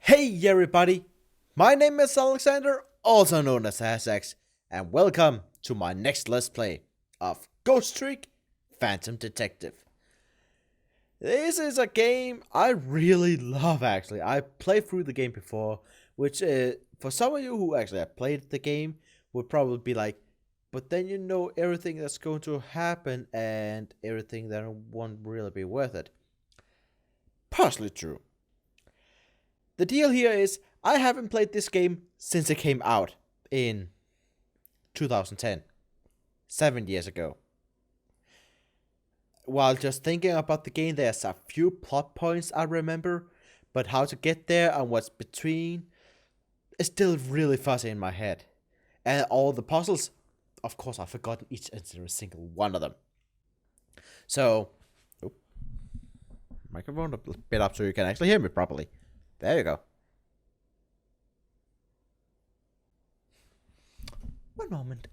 Hey everybody, my name is Alexander, also known as Hasex, and welcome to my next Let's Play of Ghost Trick Phantom Detective. This is a game I really love actually. I played through the game before, which for some of you who actually have played the game would probably be like, but then you know everything that's going to happen and everything that won't really be worth it. Partially true. The deal here is, I haven't played this game since it came out in 2010, 7 years ago. While just thinking about the game, there's a few plot points I remember, but how to get there and what's between is still really fuzzy in my head. And all the puzzles, of course, I've forgotten each and every single one of them. So, microphone a bit up so you can actually hear me properly. There you go. One moment.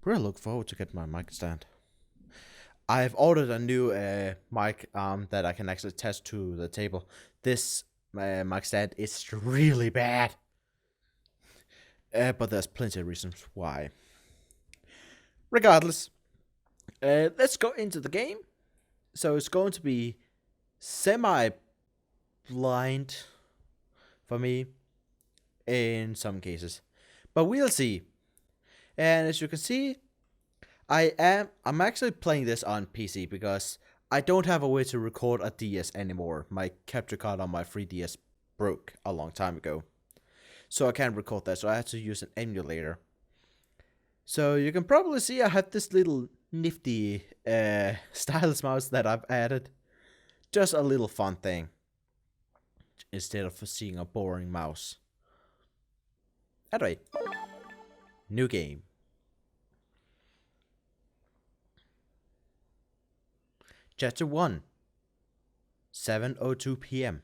Really look forward to get my mic stand. I've ordered a new mic that I can actually attach to the table. This mic stand is really bad. But there's plenty of reasons why. Regardless, let's go into the game. So it's going to be semi-blind for me in some cases, but we'll see. And as you can see, I'm actually playing this on PC because I don't have a way to record a DS anymore. My capture card on my 3DS broke a long time ago, so I can't record that, so I had to use an emulator. So you can probably see I have this little nifty stylus mouse that I've added. Just a little fun thing, instead of seeing a boring mouse. Anyway, new game. Chapter 1, 7:02 p.m.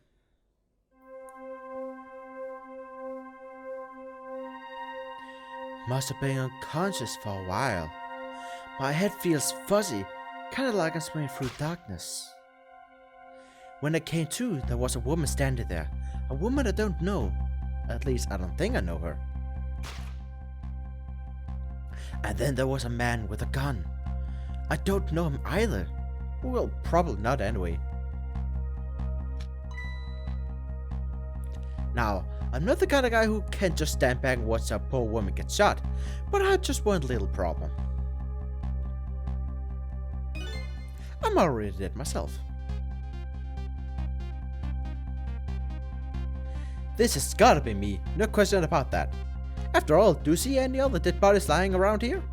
Must have been unconscious for a while. My head feels fuzzy, kinda like I'm swimming through darkness. When I came to, there was a woman standing there. A woman I don't know. At least I don't think I know her. And then there was a man with a gun. I don't know him either. Well, probably not anyway. Now, I'm not the kind of guy who can just stand back and watch a poor woman get shot, but I had just one little problem. I'm already dead myself. This has gotta be me, no question about that. After all, do you see any other dead bodies lying around here?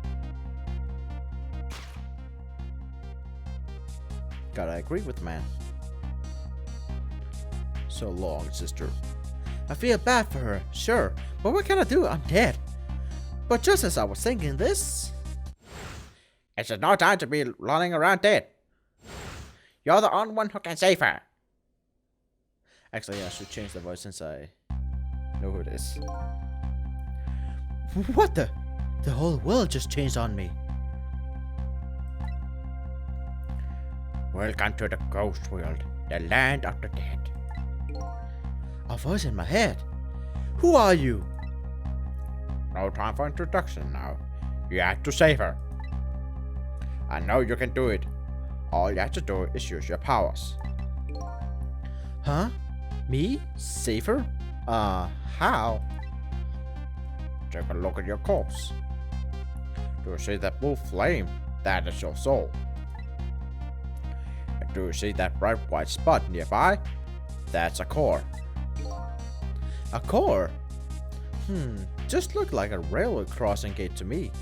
Gotta agree with the man. So long, sister. I feel bad for her, sure, but what can I do? I'm dead. But just as I was thinking this... It's no time to be running around dead. You're the only one who can save her. Actually, I should change the voice since I know who it is. What the? The whole world just changed on me. Welcome to the ghost world, the land of the dead. A voice in my head. Who are you? No time for introduction now. You have to save her. I know you can do it. All you have to do is use your powers. Huh? Me? Save her? How? Take a look at your corpse. Do you see that blue flame? That is your soul. And do you see that bright white spot nearby? That's a core. A core? Just looked like a railway crossing gate to me.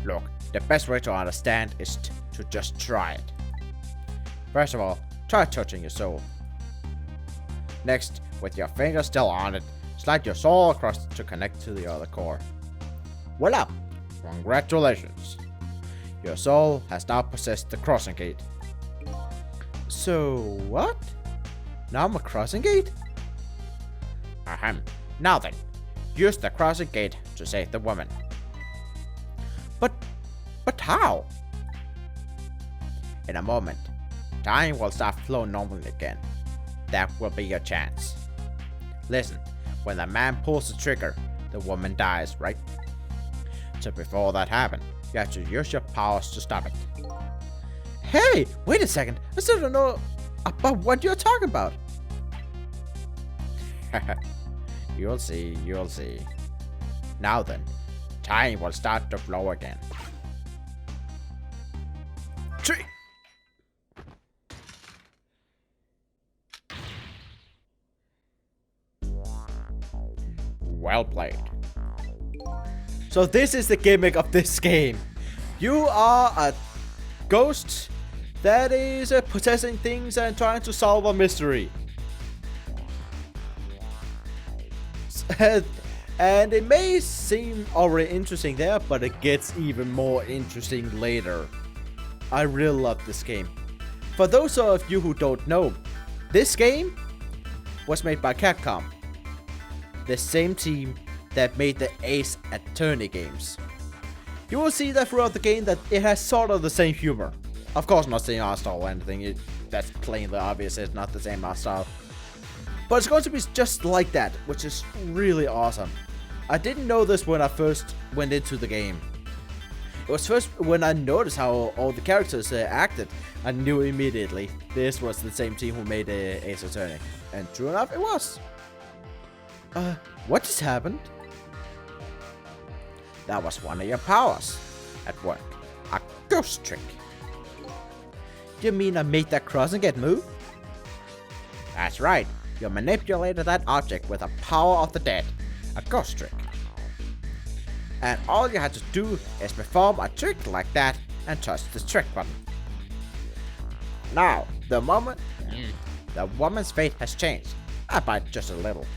Look, the best way to understand is to just try it. First of all, try touching your soul. Next, with your finger still on it, slide your soul across to connect to the other core. Voila! Congratulations! Your soul has now possessed the crossing gate. So, what? Now I'm a crossing gate? Ahem. Now then, use the crossing gate to save the woman. But how? In a moment, time will start flowing normally again. That will be your chance. Listen, when the man pulls the trigger, the woman dies, right? So before that happens, you have to use your powers to stop it. Hey, wait a second. I still don't know about what you're talking about. You'll see, you'll see. Now then, time will start to flow again. 3. Well played. So this is the gimmick of this game. You are a ghost that is possessing things and trying to solve a mystery. And it may seem already interesting there, but it gets even more interesting later. I really love this game. For those of you who don't know, this game was made by Capcom, the same team that made the Ace Attorney games. You will see that throughout the game that it has sort of the same humor. Of course not the same art style or anything, that's plainly obvious, it's not the same art style. But it's going to be just like that, which is really awesome. I didn't know this when I first went into the game. It was first when I noticed how all the characters acted, I knew immediately this was the same team who made Ace Attorney. And true enough, it was. What just happened? That was one of your powers at work. A ghost trick. You mean I made that crossing get moved? That's right. You manipulated that object with the power of the dead. A ghost trick. And all you had to do is perform a trick like that and touch the trick button. Now, the woman's fate has changed. But just a little.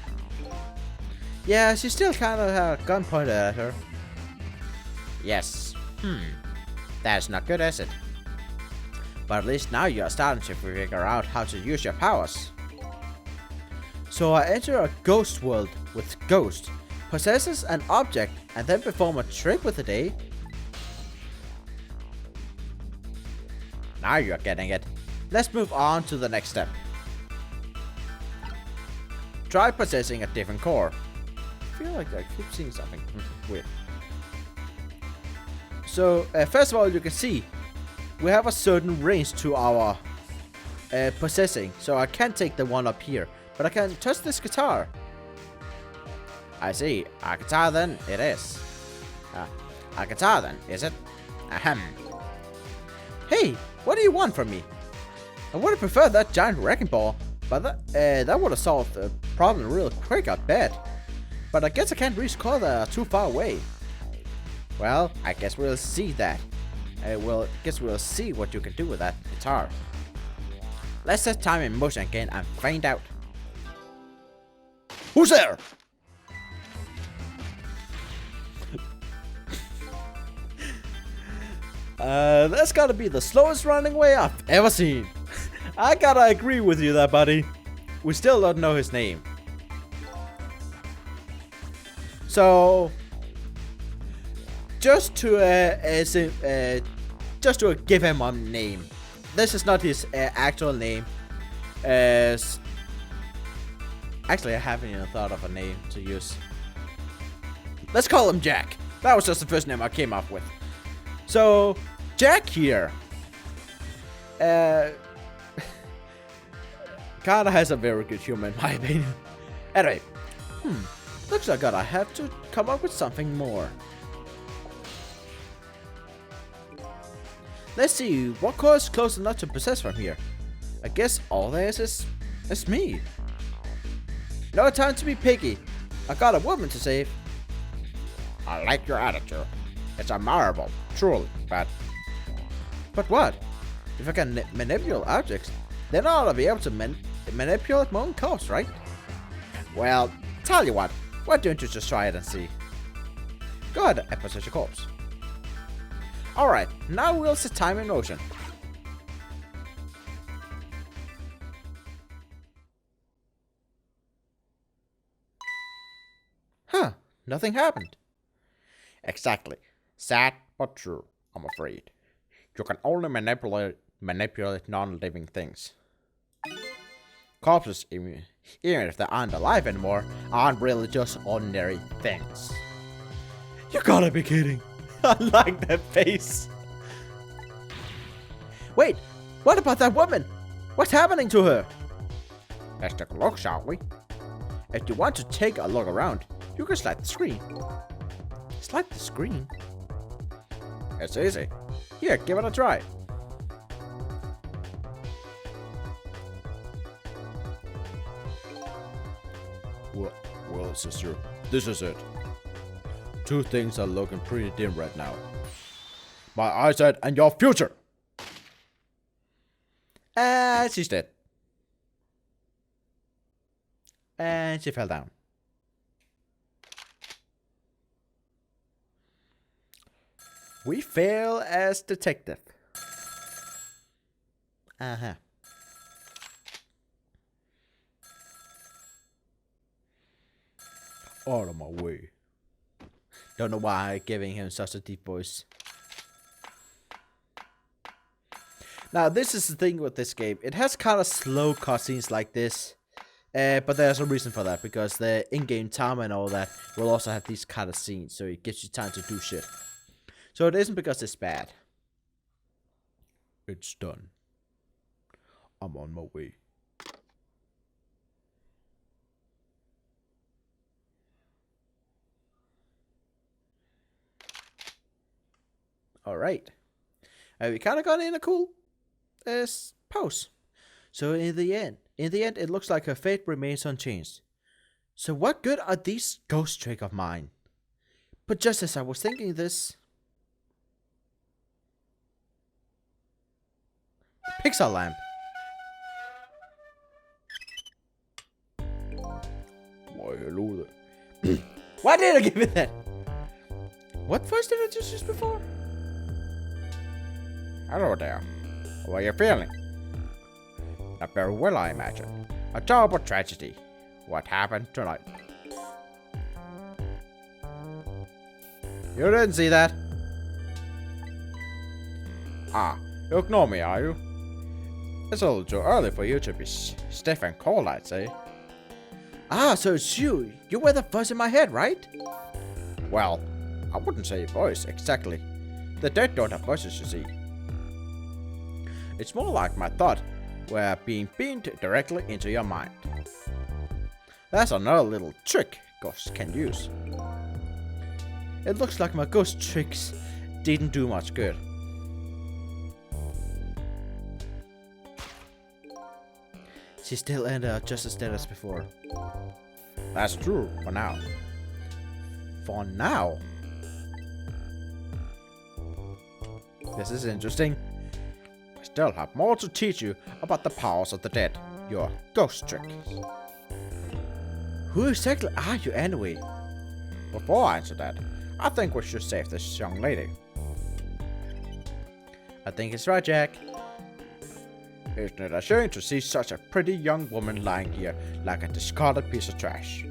Yeah, she still kind of had a gun pointed at her. Yes. That's not good, is it? But at least now you are starting to figure out how to use your powers. So I enter a ghost world with ghost, possesses an object, and then perform a trick with it, eh? Now you're getting it. Let's move on to the next step. Try possessing a different core. I feel like I keep seeing something weird. So, first of all, you can see we have a certain range to our possessing. So I can't take the one up here, but I can touch this guitar. I see. A guitar then it is. A guitar then, is it? Ahem. Hey, what do you want from me? I would have preferred that giant wrecking ball, but that would have solved the problem real quick, I bet. But I guess I can't reach chords that are too far away. Well, I guess we'll see that. Guess we'll see what you can do with that guitar. Let's set time in motion again and find out. Who's there? That's gotta be the slowest running way I've ever seen. I gotta agree with you there, buddy. We still don't know his name. So, just to give him a name. This is not his actual name. Actually, I haven't even thought of a name to use. Let's call him Jack. That was just the first name I came up with. So, Jack here. Kinda has a very good humor in my opinion. Anyway, looks like I have to come up with something more. Let's see, what core is close enough to possess from here? I guess all there is me. No time to be picky. I got a woman to save. I like your attitude. It's admirable, truly, but what? If I can manipulate objects, then I ought to be able to manipulate my own corpse, right? Well, tell you what, why don't you just try it and see? Go ahead and possess your corpse. Alright, now we'll set time in motion. Huh, nothing happened. Exactly. Sad but true, I'm afraid. You can only manipulate manipulate non-living things. Corpses, even if they aren't alive anymore, aren't really just ordinary things. You gotta be kidding. I like that face. Wait, what about that woman? What's happening to her? Let's take a look, shall we? If you want to take a look around, you can slide the screen. Slide the screen? It's easy. Here, give it a try. Well, sister, this is it. Two things are looking pretty dim right now. My eyesight and your future! And she's dead. And she fell down. We fail as detective. Uh-huh. Out of my way. Don't know why I'm giving him such a deep voice. Now, this is the thing with this game. It has kind of slow cutscenes like this. But there's a reason for that. Because the in-game time and all that will also have these kind of scenes. So it gives you time to do shit. So it isn't because it's bad. It's done. I'm on my way. Alright. We kind of got in a cool pose. So in the end, it looks like her fate remains unchanged. So what good are these ghost tricks of mine? But just as I was thinking this... Pixar lamp. Why, hello there. Why did I give it that? What voice did I just use before? Hello there. How are you feeling? Not very well, I imagine. A terrible tragedy. What happened tonight? You didn't see that? Ah, you ignore me, are you? It's a little too early for you to be stiff and cold, I'd say. Ah, so it's you. You were the voice in my head, right? Well, I wouldn't say voice, exactly. The dead don't have voices, you see. It's more like my thought were being beamed directly into your mind. That's another little trick ghosts can use. It looks like my ghost tricks didn't do much good. She still ended up just as dead as before. That's true, for now. For now? This is interesting. I still have more to teach you about the powers of the dead. Your ghost tricks. Who exactly are you anyway? Before I answer that, I think we should save this young lady. I think it's right, Jack. Isn't it a shame to see such a pretty young woman lying here like a discarded piece of trash?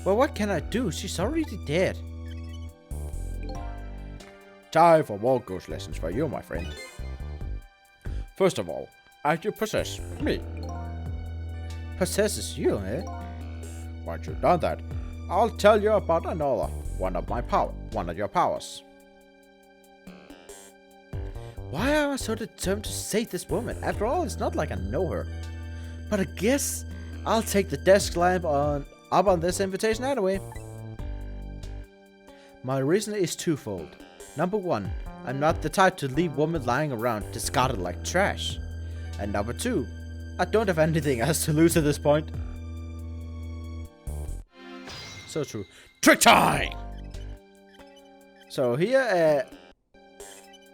Well, what can I do? She's already dead. Time for more ghost lessons for you, my friend. First of all, as you possess me. Possesses you, eh? Once you've done that, I'll tell you about another one of your powers. Why am I so determined to save this woman? After all, it's not like I know her. But I guess I'll take the desk lamp up on this invitation anyway. My reason is twofold. Number one, I'm not the type to leave women lying around discarded like trash. And number two, I don't have anything else to lose at this point. So true. Trick time! So here,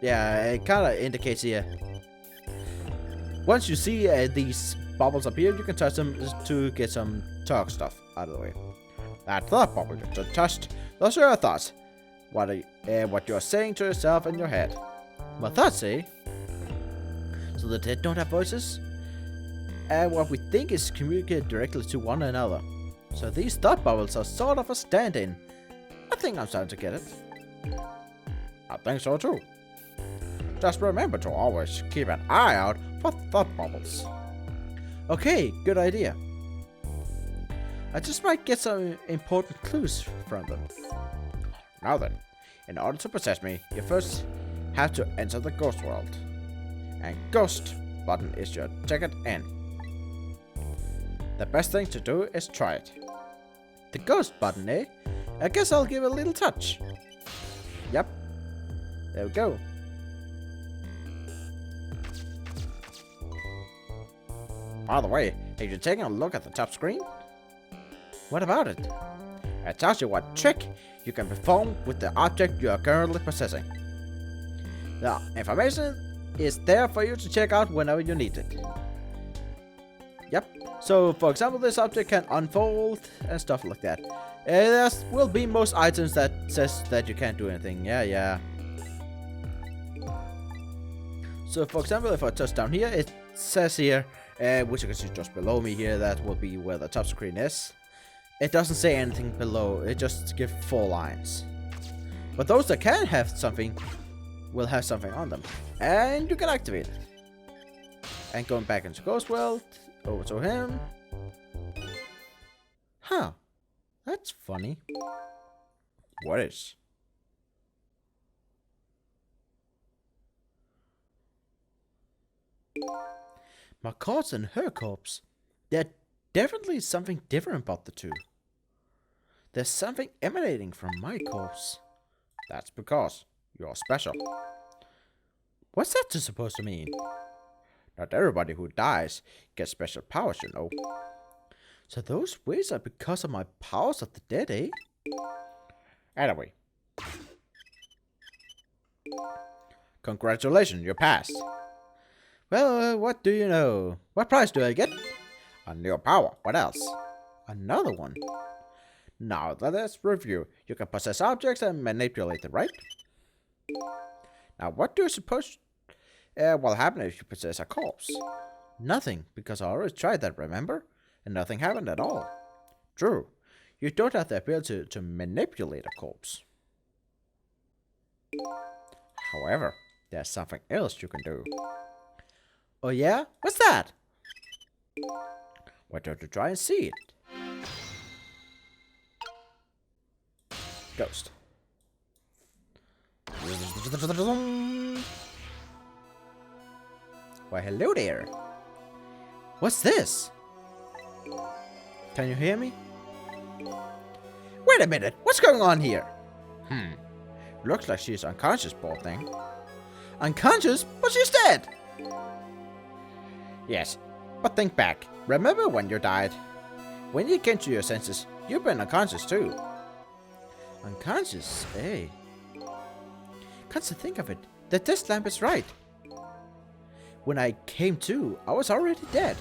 yeah, it kind of indicates here. Once you see these bubbles appear, you can touch them to get some talk stuff out of the way. That thought bubble you just touched, those are your thoughts. What you're saying to yourself in your head. My thoughts, eh? So the dead don't have voices? And what we think is communicated directly to one another. So these thought bubbles are sort of a stand-in. I think I'm starting to get it. I think so too. Just remember to always keep an eye out for thought bubbles. Okay, good idea. I just might get some important clues from them. Now then, in order to possess me, you first have to enter the ghost world. And ghost button is your ticket in. The best thing to do is try it. The ghost button, eh? I guess I'll give it a little touch. Yep. There we go. By the way, have you taken a look at the top screen? What about it? It tells you what trick you can perform with the object you are currently possessing. The information is there for you to check out whenever you need it. Yep. So, for example, this object can unfold and stuff like that. There will be most items that says that you can't do anything. Yeah. So, for example, if I touch down here, it says here, which you can see just below me here, that will be where the top screen is. It doesn't say anything below, it just gives 4 lines. But those that can have something will have something on them. And you can activate it. And going back into Ghost World, over to him. Huh. That's funny. What is? My corpse and her corpse. There's definitely something different about the two. There's something emanating from my corpse. That's because you're special. What's that supposed to mean? Not everybody who dies gets special powers, you know. So those ways are because of my powers of the dead, eh? Anyway. Congratulations, you passed. Well, what do you know? What prize do I get? A new power. What else? Another one. Now let's review. You can possess objects and manipulate them, right? Now what do you suppose will happen if you possess a corpse? Nothing, because I already tried that, remember? And nothing happened at all. True. You don't have the ability to manipulate a corpse. However, there's something else you can do. Oh yeah? What's that? Why don't you try and see it? Ghost. Why hello there. What's this? Can you hear me? Wait a minute, what's going on here? Looks like she's unconscious, poor thing. Unconscious? But she's dead! Yes, but think back. Remember when you died? When you came to your senses, you've been unconscious too. Unconscious, eh? Can't you think of it? The test lamp is right. When I came to, I was already dead.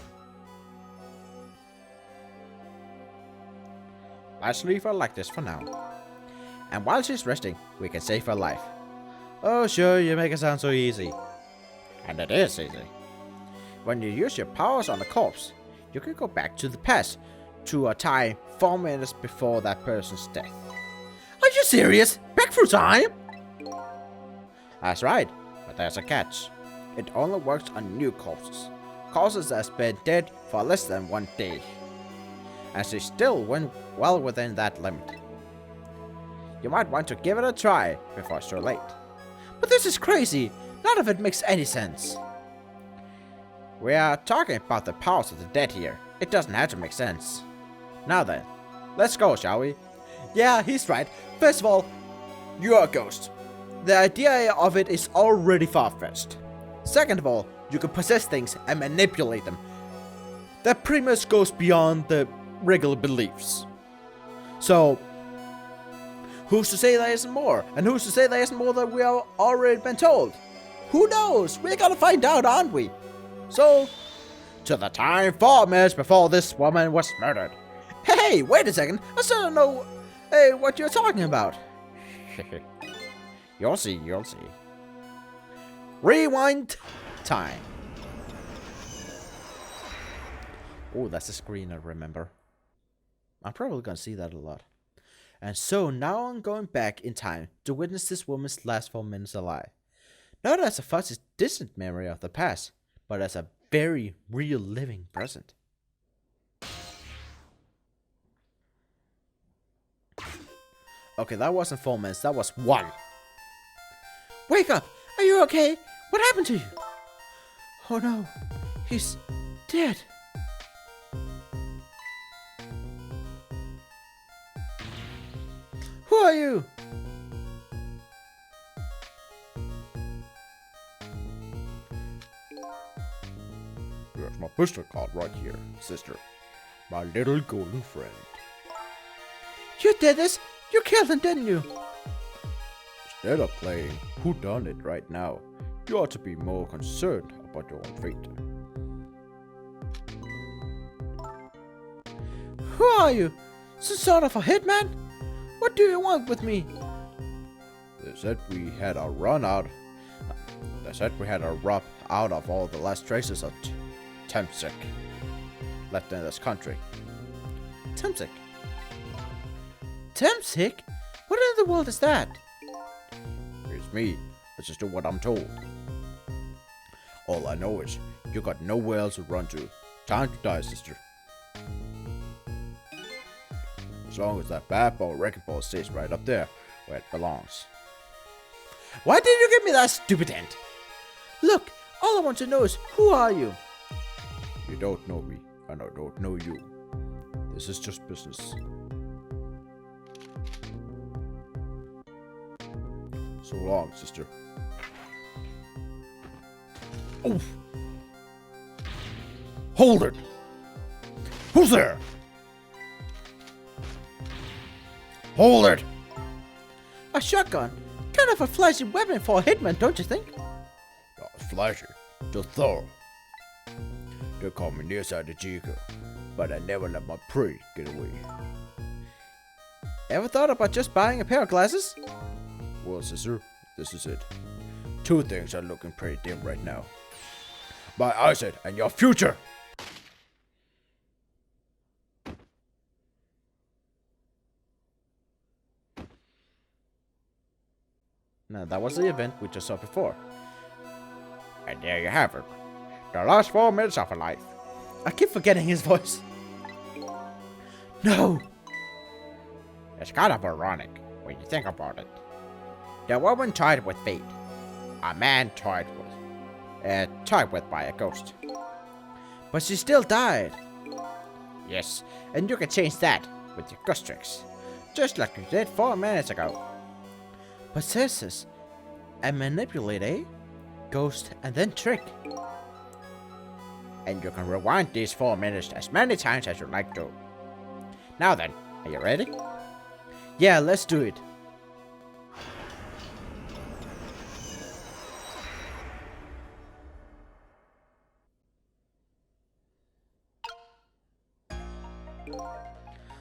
Let's leave her like this for now. And while she's resting, we can save her life. Oh sure, you make it sound so easy. And it is easy. When you use your powers on a corpse, you can go back to the past, to a time 4 minutes before that person's death. Are you serious? Back through time? That's right, but there's a catch. It only works on new corpses. Corpses that's been dead for less than 1 day. And she still went well within that limit. You might want to give it a try before it's too late. But this is crazy. None of it makes any sense. We are talking about the powers of the dead here. It doesn't have to make sense. Now then, let's go, shall we? Yeah, he's right. First of all, you're a ghost. The idea of it is already far-fetched. Second of all, you can possess things and manipulate them. That pretty much goes beyond the regular beliefs. So, who's to say there isn't more? And who's to say there isn't more that we have already been told? Who knows? We're gonna find out, aren't we? So, to the time 4 minutes before this woman was murdered. Hey, wait a second. I still don't know what you're talking about. You'll see, you'll see. Rewind time. Oh, that's a screen I remember. I'm probably gonna see that a lot. And so now I'm going back in time to witness this woman's last 4 minutes alive. Not as a fuzzy distant memory of the past, but as a very real living present. Okay, that wasn't 4 minutes, that was 1. Wake up! Are you okay? What happened to you? Oh no, he's dead. Who are you? Here's my pistol card right here, sister. My little golden friend. You did this? You killed him, didn't you? Instead of playing whodunit right now, you ought to be more concerned about your own fate. Who are you? Some sort of a hitman? What do you want with me? They said we had a run out. They said we had a rub out of all the last traces of Temsik left in this country. Temsik? Temsik? What in the world is that? It's me. Let's just do what I'm told. All I know is you got nowhere else to run to. Time to die, sister. As long as that bad ball wrecking ball stays right up there where it belongs. Why did you give me that stupid end? Look, all I want to know is who are you? You don't know me, and I don't know you. This is just business. So long, sister. Oof! Hold it! Who's there? Hold it! A shotgun? Kind of a flashy weapon for a hitman, don't you think? Not flashy, just thorough. They call me nearsighted the Chico, but I never let my prey get away. Ever thought about just buying a pair of glasses? Well, sister, this is it. Two things are looking pretty dim right now. My eyesight and your future! Now, that was the event we just saw before. And there you have it. The last 4 minutes of a life. I keep forgetting his voice. No! It's kind of ironic when you think about it. The woman toyed with fate. A man toyed with by a ghost. But she still died. Yes, and you can change that with your ghost tricks. Just like you did 4 minutes ago. But says this, and manipulate, eh? Ghost and then trick. And you can rewind these 4 minutes as many times as you like to. Now then, are you ready? Yeah, let's do it.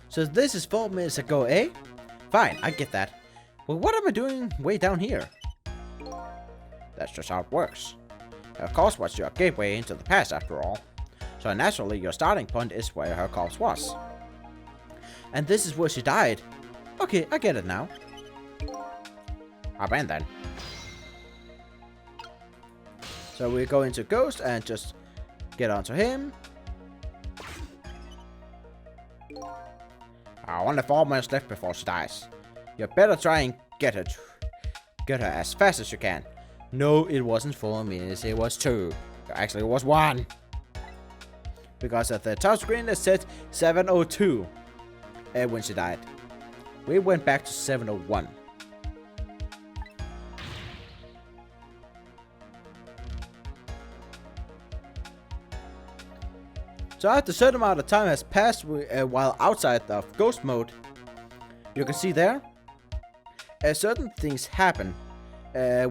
So this is 4 minutes ago, eh? Fine, I get that. Well, what am I doing way down here? That's just how it works. Her corpse was your gateway into the past after all. So naturally your starting point is where her corpse was. And this is where she died. Okay, I get it now. Hop in then. So we go into Ghost and just get onto him. Only 4 minutes left before she dies. You better try and get her as fast as you can. No, it wasn't 4 minutes, it was 2. Actually, it was 1. Because at the top screen it said 7:02 when she died. We went back to 7:01. So after a certain amount of time has passed while outside of ghost mode, you can see there, certain things happen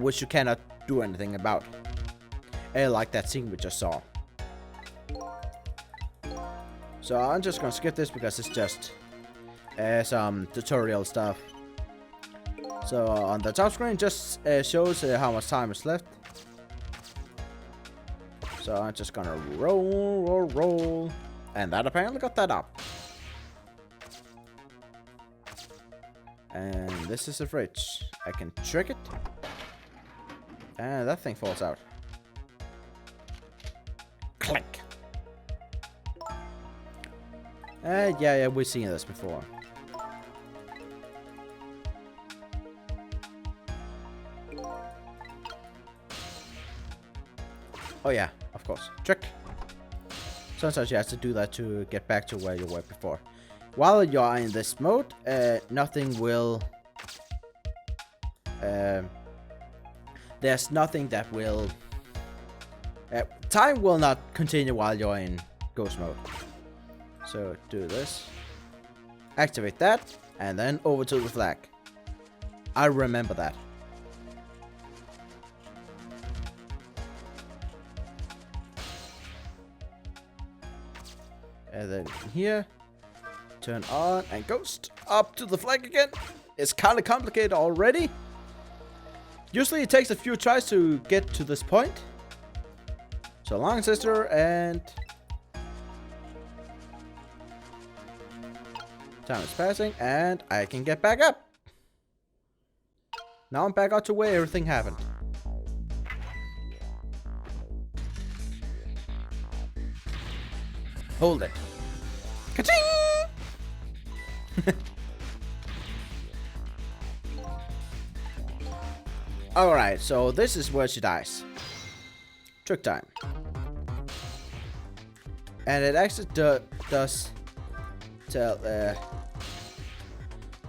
which you cannot do anything about. Like that scene we just saw. So I'm just gonna skip this because it's just some tutorial stuff. So on the top screen just shows how much time is left. So I'm just gonna roll. And that apparently got that up. And this is a fridge. I can trick it. And that thing falls out. Click. Yeah, we've seen this before. Oh yeah, of course. Trick. Sometimes you have to do that to get back to where you were before. While you're in this mode, nothing will... there's nothing that will... time will not continue while you're in ghost mode. So do this. Activate that. And then over to the flag. I remember that. And then here. Turn on and ghost. Up to the flag again. It's kind of complicated already. Usually it takes a few tries to get to this point. So long, sister, and... time is passing, and I can get back up. Now I'm back out to where everything happened. Hold it. Ka-ching! Alright, so this is where she dies. Trick time. And it actually does tell,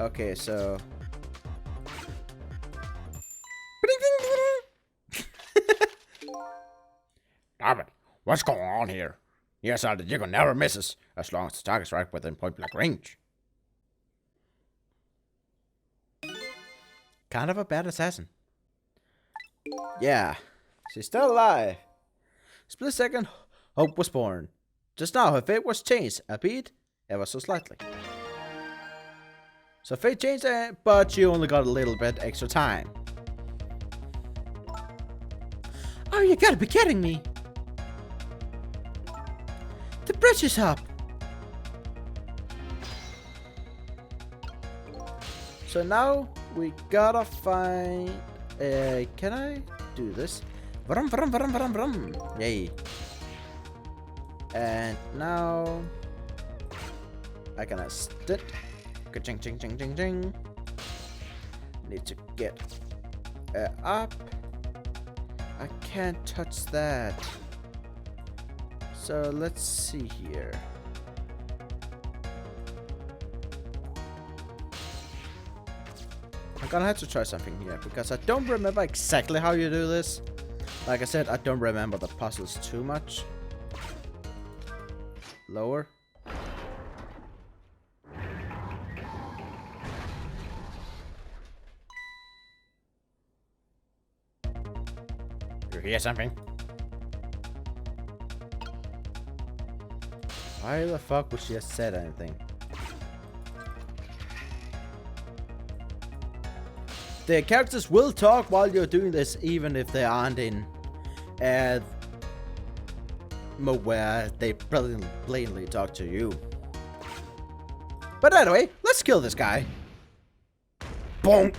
okay, so... Damn it, what's going on here? Yes, the jigger never misses, as long as the target's right within point-blank range. Kind of a bad assassin. Yeah, she's still alive. Split second, hope was born. Just now, her fate was changed, albeit ever so slightly. So fate changed, but she only got a little bit extra time. Oh, you gotta be kidding me! The bridge is up! So now we gotta find... can I do this? Vrum, vrum, vrum, vrum, vrum. Yay. And now... I can assist. Ka-ching, ching, ching, ching, ching. Need to get up. I can't touch that. So let's see here. I'm gonna have to try something here because I don't remember exactly how you do this. Like I said, I don't remember the puzzles too much. Lower. You hear something? Why the fuck would she have said anything? The characters will talk while you're doing this, even if they aren't in mode where they blatantly talk to you. But anyway, let's kill this guy. Bonk!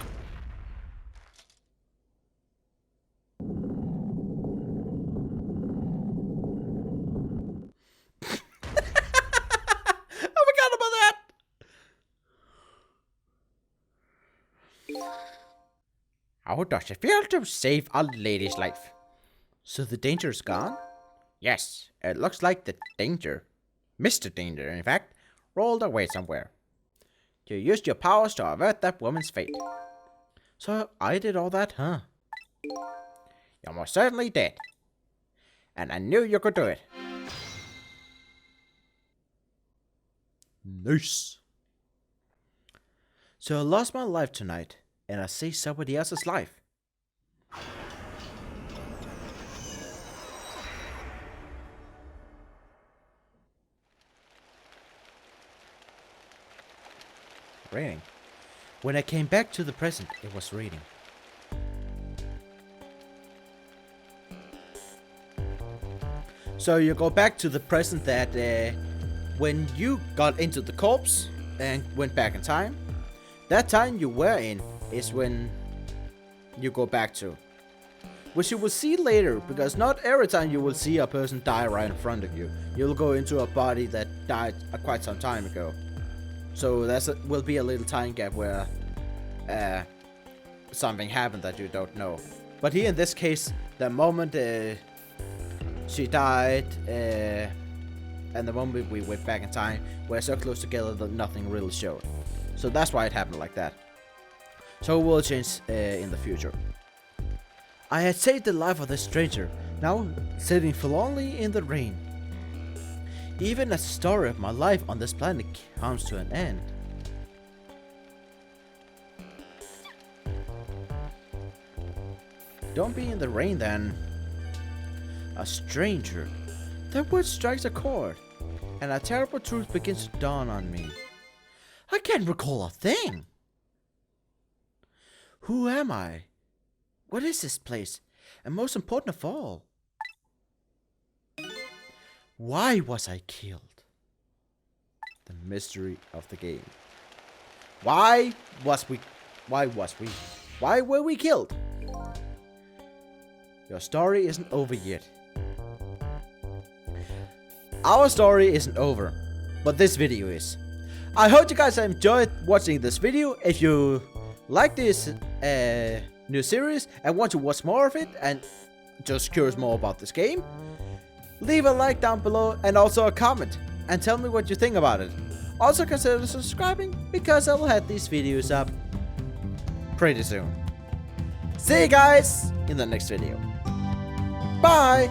I forgot about that! How does it feel to save a lady's life? So the danger's gone? Yes, it looks like the danger, Mr. Danger, in fact, rolled away somewhere. You used your powers to avert that woman's fate. So I did all that, huh? You most certainly did. And I knew you could do it. Nice. So I lost my life tonight, and I saved somebody else's life. Raining. When I came back to the present, it was raining. So you go back to the present that when you got into the corpse and went back in time, that time you were in is when you go back to. which you will see later, because not every time you will see a person die right in front of you. You'll go into a body that died quite some time ago. So will be a little time gap where something happened that you don't know. But here in this case, the moment she died and the moment we went back in time, we're so close together that nothing really showed. So that's why it happened like that. So we'll change in the future. I had saved the life of this stranger, now sitting forlornly in the rain. Even as the story of my life on this planet comes to an end. Don't be in the rain then. A stranger. That word strikes a chord, and a terrible truth begins to dawn on me. I can't recall a thing. Who am I? What is this place? And most important of all, why was I killed? The mystery of the game. Why were we killed? Your story isn't over yet. Our story isn't over, but this video is. I hope you guys enjoyed watching this video. If you like this new series and want to watch more of it and just curious more about this game, leave a like down below and also a comment and tell me what you think about it. Also consider subscribing because I will have these videos up pretty soon. See you guys in the next video. Bye!